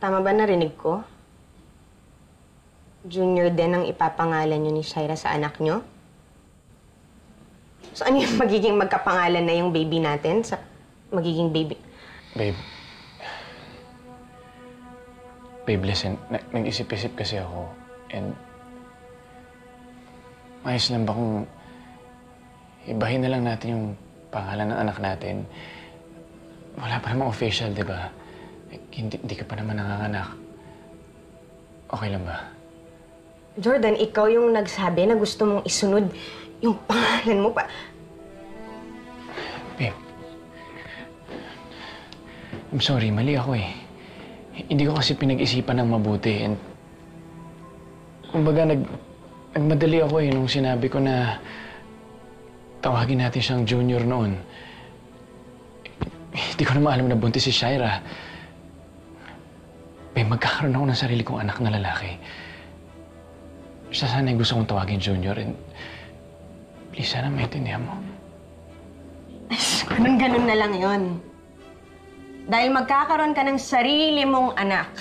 Tama ba narinig ko? Junior din ang ipapangalan niyo ni Shaira sa anak niyo? So ano yung magiging magkapangalan na yung baby natin sa magiging baby? Babe, listen. Nag-isip-isip kasi ako. And ayos lang ba kung ibahin na lang natin yung pangalan ng anak natin? Wala pa namang official, di ba? Hindi ka pa naman nanganganak. Okay lang ba? Jordan, ikaw yung nagsabi na gusto mong isunod yung pangalan mo pa. Babe, I'm sorry, mali ako eh. Hindi ko kasi pinag-isipan ng mabuti. And kumbaga, nagmadali ako eh nung sinabi ko na tawagin natin siyang Junior noon. Hindi ko naman alam na buntis si Shaira. Babe, magkakaroon ako ng sarili kong anak na lalaki. Siya sana yung gusto kong tawagin Junior. And please, sana maintindihan mo. Ganun-ganun na lang yon. Dahil magkakaroon ka ng sarili mong anak,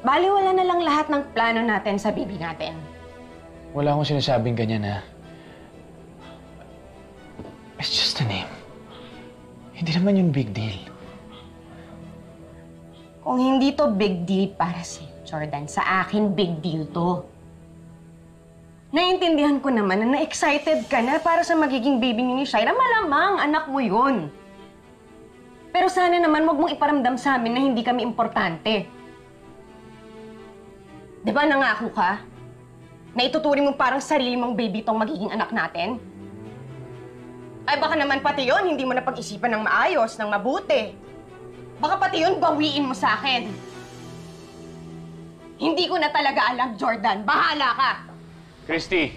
baliwala na lang lahat ng plano natin sa baby natin. Wala akong sinasabing ganyan, ha? It's just a name. Hindi naman yun big deal. Kung hindi to big deal para si Jordan, sa akin big deal to. Naiintindihan ko naman na na-excited ka na para sa magiging baby ni Shaira. Malamang anak mo yun. Pero sana naman huwag mong iparamdam sa amin na hindi kami importante. Di ba nangako ka? Na ituturing mo parang sarili mong baby tong magiging anak natin? Ay baka naman pati yun, hindi mo na pag-isipan ng maayos, ng mabuti. Baka pati yun, bawiin mo sa akin. Hindi ko na talaga alam, Jordan. Bahala ka! Christy!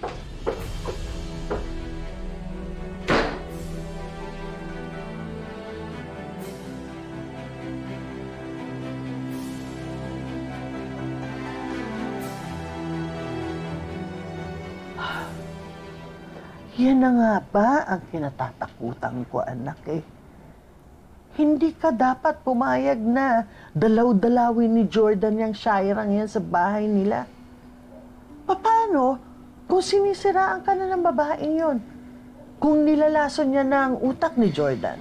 Yan na nga ba ang kinatatakutan ko, anak eh. Hindi ka dapat pumayag na dalaw-dalawin ni Jordan yung Shairang yan sa bahay nila. Paano kung sinisiraan ka na ng babaeng yon? Kung nilalason niya na ang utak ni Jordan?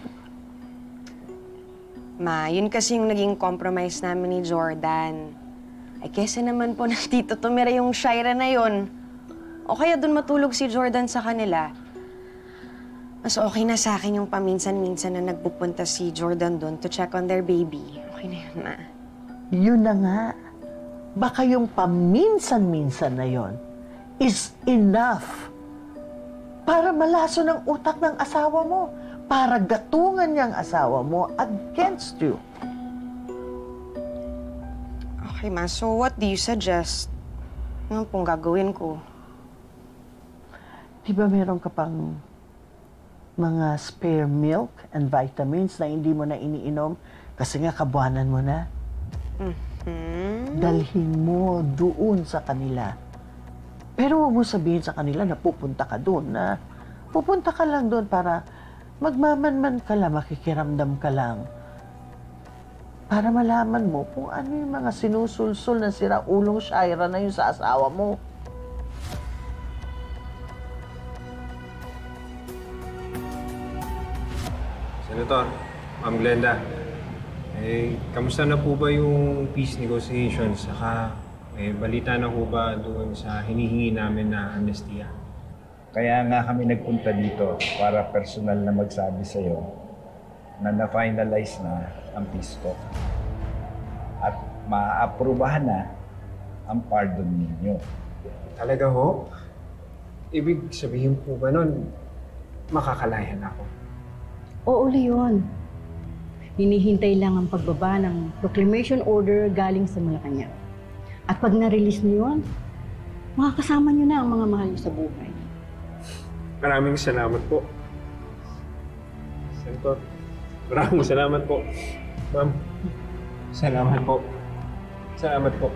Ma, yun kasi yung naging compromise namin ni Jordan. Ay, kesa naman po nandito tumira yung Shaira na yon. O kaya doon matulog si Jordan sa kanila. Mas okay na sa akin yung paminsan-minsan na nagpupunta si Jordan doon to check on their baby. Okay na yun, Ma. Yun na nga. Baka yung paminsan-minsan na yon is enough para malaso ng utak ng asawa mo, para gatungan niyang asawa mo against you. Okay, Ma. So what do you suggest? Ano pong gagawin ko? Di ba meron ka pang mga spare milk and vitamins na hindi mo na iniinom kasi nga kabuanan mo na? Dalhin mo doon sa kanila. Pero huwag mo sabihin sa kanila na pupunta ka doon, na pupunta ka lang doon para magmamanman ka lang, makikiramdam ka lang. Para malaman mo kung ano yung mga sinusulsul na siraulong Shaira na yun sa asawa mo. Senator, Ma'am Glenda, kamusta na po ba yung peace negotiations? Saka, balita na po ba doon sa hinihingi namin na amnestia? Kaya nga kami nagpunta dito para personal na magsabi sa'yo na na-finalize na ang peace talk. At maaprubahan na ang pardon ninyo. Talaga ho? Ibig sabihin po ba nun, makakalayan ako? Oo, Leon. Hinihintay lang ang pagbaba ng proclamation order galing sa Malacanang. At pag na-release niyo yun, makakasama niyo na ang mga mahal niyo sa buhay. Maraming salamat po. Senator, maraming salamat po. Ma'am, salamat po. Salamat po.